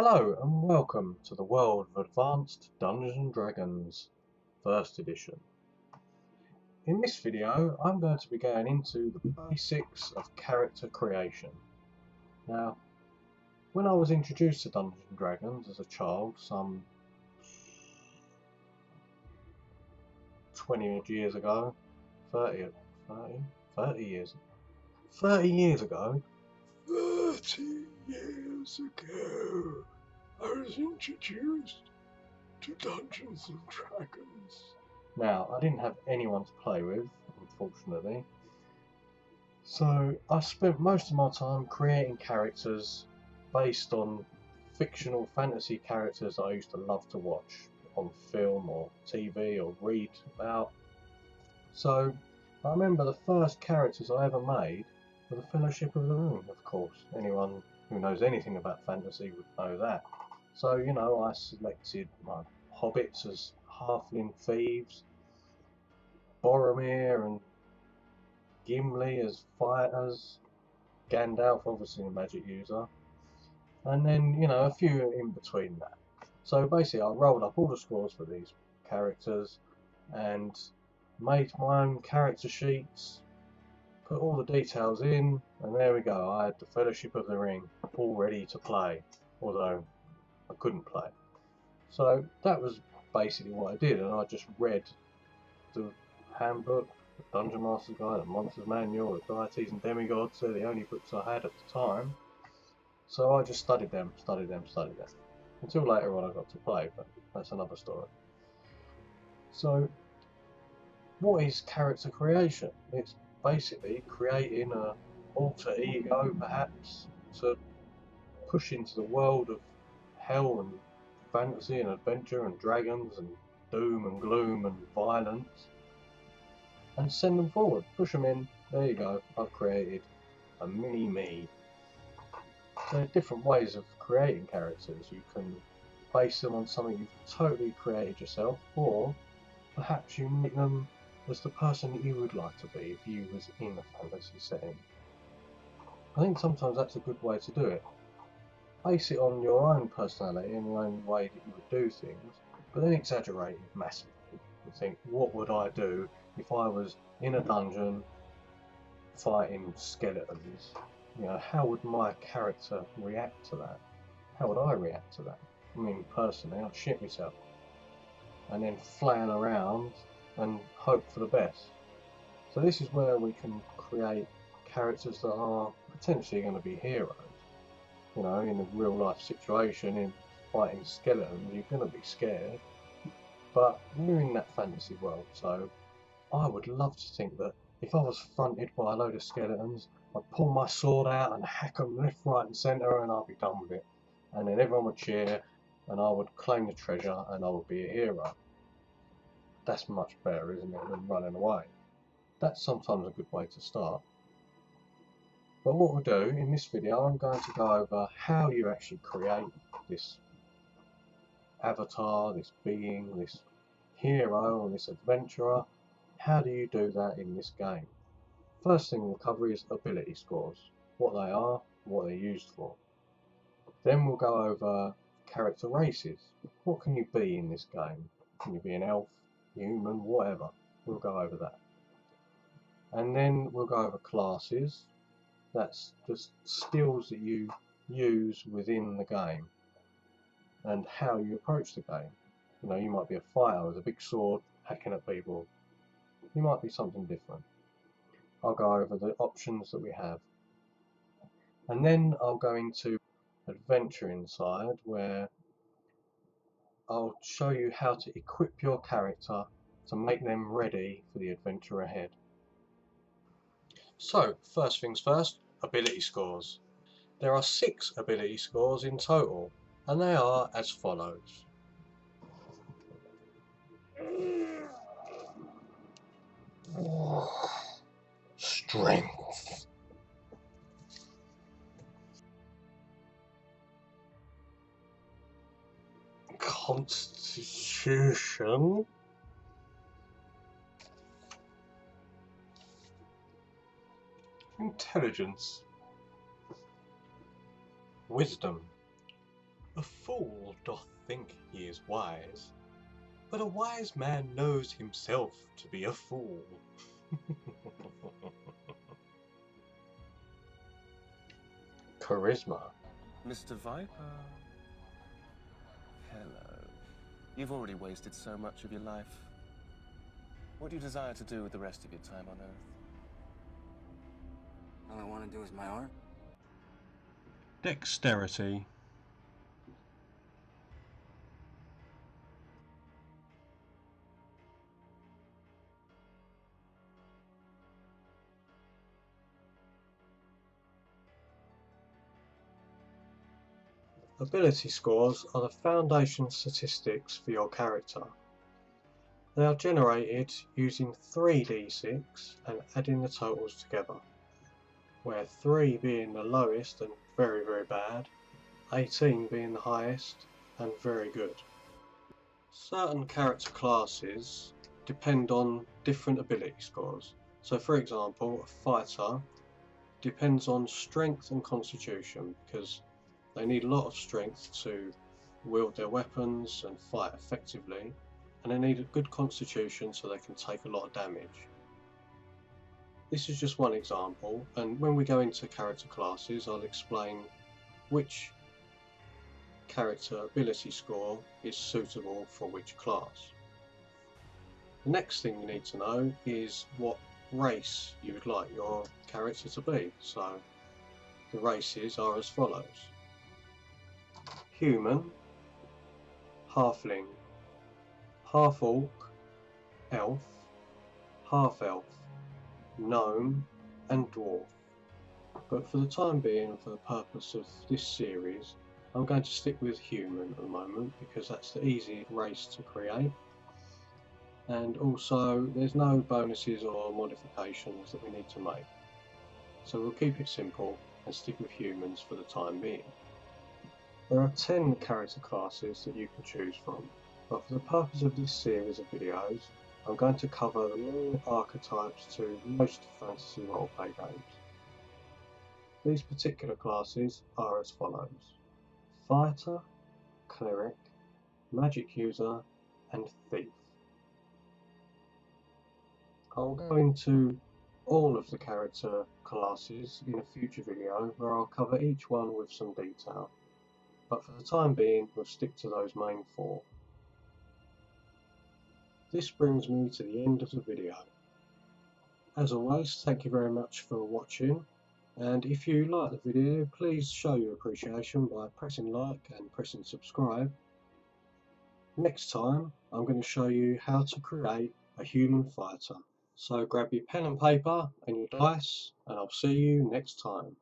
Hello and welcome to the world of Advanced Dungeons & Dragons, 1st edition. In this video I'm going to be going into the basics of character creation. Now, when I was introduced to Dungeons & Dragons as a child, some 20 odd years ago, 30 years ago, 30 years ago, I was introduced to Dungeons and Dragons. Now, I didn't have anyone to play with, unfortunately, so I spent most of my time creating characters based on fictional fantasy characters I used to love to watch on film or TV or read about. So I remember the first characters I ever made were the Fellowship of the Ring, of course. Anyone who knows anything about fantasy would know that. So, you know, I selected my hobbits as halfling thieves, Boromir and Gimli as fighters, Gandalf obviously a magic user, and then, you know, a few in between that. So basically I rolled up all the scores for these characters and made my own character sheets, put all the details in, and there we go. I had the Fellowship of the Ring all ready to play, although I couldn't play. So that was basically what I did, and I just read the handbook, the Dungeon Master's Guide, the Monster's Manual, the Deities and Demigods. They're the only books I had at the time. So I just studied them, until later on I got to play, but that's another story. So what is character creation? It's basically creating an alter ego, perhaps, to push into the world of hell and fantasy and adventure and dragons and doom and gloom and violence, and send them forward, push them in. There you go, I've created a mini me. There are different ways of creating characters. You can base them on something you've totally created yourself, or perhaps you make them as the person that you would like to be if you was in a fantasy setting. I think sometimes that's a good way to do it. Base it on your own personality and your own way that you would do things, but then exaggerate it massively. You think, what would I do if I was in a dungeon fighting skeletons? You know, how would my character react to that? How would I react to that? I mean, personally, I'd shit myself and then flail around and hope for the best. So this is where we can create characters that are potentially going to be heroes. You know, in a real life situation, in fighting skeletons, you're going to be scared, but you're in that fantasy world. So I would love to think that if I was fronted by a load of skeletons, I'd pull my sword out and hack them left, right and centre, and I'd be done with it. And then everyone would cheer, and I would claim the treasure, and I would be a hero. That's much better, isn't it, than running away? That's sometimes a good way to start. But what we'll do in this video, I'm going to go over how you actually create this avatar, this being, this hero, or this adventurer. How do you do that in this game? First thing we'll cover is ability scores, what they are, what they're used for. Then we'll go over character races. What can you be in this game? Can you be an elf, human, whatever? We'll go over that. And then we'll go over classes. That's just skills that you use within the game and how you approach the game. You know, you might be a fighter with a big sword hacking at people. You might be something different. I'll go over the options that we have. And then I'll go into adventure inside, where I'll show you how to equip your character to make them ready for the adventure ahead. So, first things first, ability scores. There are 6 ability scores in total, and they are as follows. Strength, Constitution, Intelligence, Wisdom, A fool doth think he is wise, but a wise man knows himself to be a fool. Charisma. Mr. Viper. Hello. You've already wasted so much of your life. What do you desire to do with the rest of your time on Earth? All I want to do is my art. Dexterity. Ability scores are the foundation statistics for your character. They are generated using 3d6 and adding the totals together, where 3 being the lowest and very, very bad, 18 being the highest and very good. Certain character classes depend on different ability scores. So for example, a fighter depends on strength and constitution, because they need a lot of strength to wield their weapons and fight effectively, and they need a good constitution so they can take a lot of damage. This is just one example, and when we go into character classes I'll explain which character ability score is suitable for which class. The next thing you need to know is what race you would like your character to be. So the races are as follows: human, halfling, half-orc, elf, half-elf, gnome and dwarf. But for the time being, for the purpose of this series, I'm going to stick with human at the moment because that's the easiest race to create, and also there's no bonuses or modifications that we need to make. So we'll keep it simple and stick with humans for the time being. There are 10 character classes that you can choose from, but for the purpose of this series of videos, I'm going to cover the main archetypes to most fantasy roleplay games. These particular classes are as follows: fighter, cleric, magic user and thief. I'll go into all of the character classes in a future video where I'll cover each one with some detail, but for the time being we'll stick to those main 4. This brings me to the end of the video. As always, thank you very much for watching, and if you like the video please show your appreciation by pressing like and pressing subscribe. Next time I'm going to show you how to create a human fighter. So grab your pen and paper and your dice, and I'll see you next time.